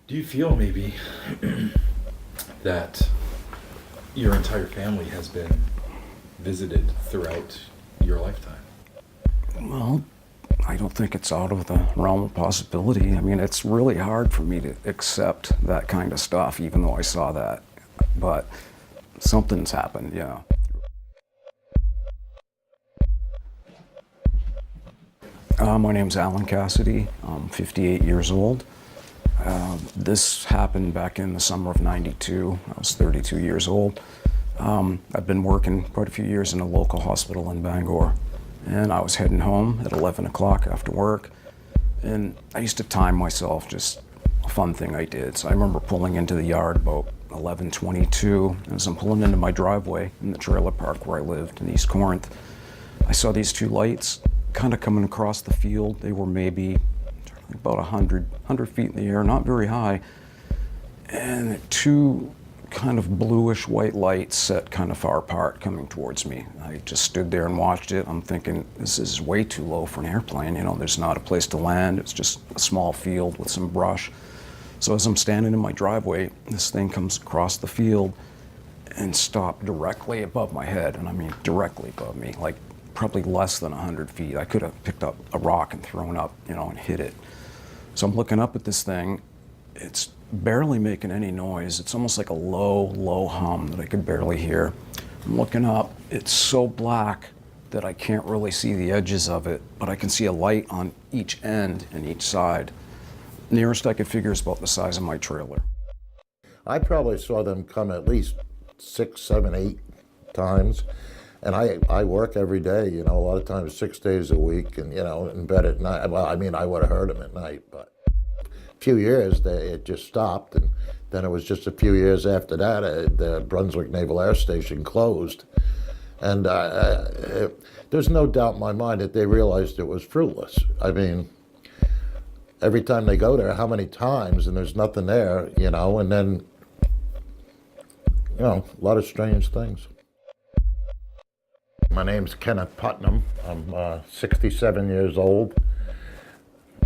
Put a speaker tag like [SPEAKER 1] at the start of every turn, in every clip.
[SPEAKER 1] Do you feel maybe that your entire family has been visited throughout your lifetime?
[SPEAKER 2] Well, I don't think it's out of the realm of possibility. I mean, it's really hard for me to accept that kind of stuff, even though I saw that. But something's happened, yeah. My name's Alan Cassidy. I'm 58 years old. This happened back in the summer of '92. I was 32 years old. I've been working quite a few years in a local hospital in Bangor. And I was heading home at 11 o'clock after work. And I used to time myself, just a fun thing I did. So I remember pulling into the yard about 11:22. As I'm pulling into my driveway in the trailer park where I lived in East Corinth, I saw these two lights kind of coming across the field. They were maybe about 100 feet in the air, not very high. And two kind of bluish white lights set kind of far apart coming towards me. I just stood there and watched it. I'm thinking, this is way too low for an airplane. You know, there's not a place to land. It's just a small field with some brush. So as I'm standing in my driveway, this thing comes across the field and stopped directly above my head. And I mean, directly above me, like probably less than 100 feet. I could have picked up a rock and thrown up, you know, and hit it. So I'm looking up at this thing. It's barely making any noise. It's almost like a low hum that I could barely hear. I'm looking up. It's so black that I can't really see the edges of it, but I can see a light on each end and each side. Nearest I could figure is about the size of my trailer.
[SPEAKER 3] I probably saw them come at least 6, 7, 8 times. And I work every day, you know, a lot of times 6 days a week, and, you know, in bed at night. Well, I mean, I would have heard them at night, but a few years it just stopped. And then it was just a few years after that, the Brunswick Naval Air Station closed. And there's no doubt in my mind that they realized it was fruitless. I mean, every time they go there, how many times, and there's nothing there, you know, and then, you know, a lot of strange things. My name's Kenneth Putnam. I'm 67 years old.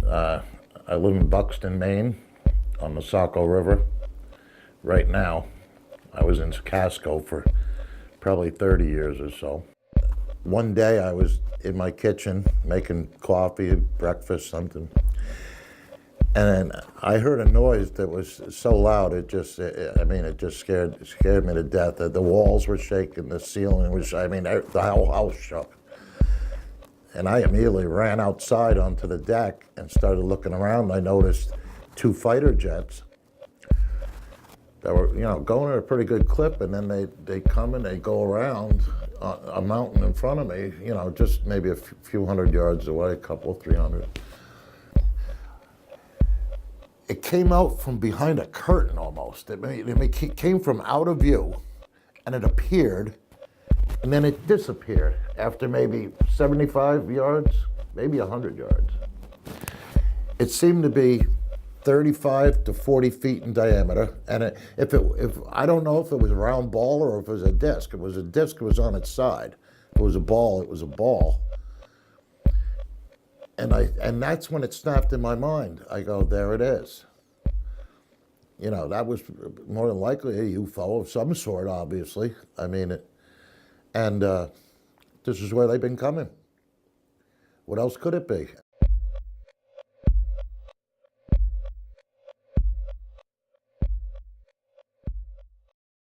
[SPEAKER 3] I live in Buxton, Maine, on the Saco River. Right now, I was in Casco for probably 30 years or so. One day I was in my kitchen making coffee, breakfast, something. And I heard a noise that was so loud, it just scared me to death. The walls were shaking, the ceiling was, the whole house shook. And I immediately ran outside onto the deck and started looking around. I noticed 2 fighter jets that were, you know, going at a pretty good clip, and then they come and they go around a mountain in front of me, you know, just maybe a few hundred yards away, a couple, 300. It came out from behind a curtain almost. It came from out of view, and it appeared, and then it disappeared after maybe 75 yards, maybe 100 yards. It seemed to be 35 to 40 feet in diameter, and if I don't know if it was a round ball or if it was a disc. If it was a disc, it was on its side. If it was a ball, it was a ball. And that's when it snapped in my mind. I go, there it is. You know, that was more than likely a UFO of some sort, obviously. I mean, this is where they've been coming. What else could it be?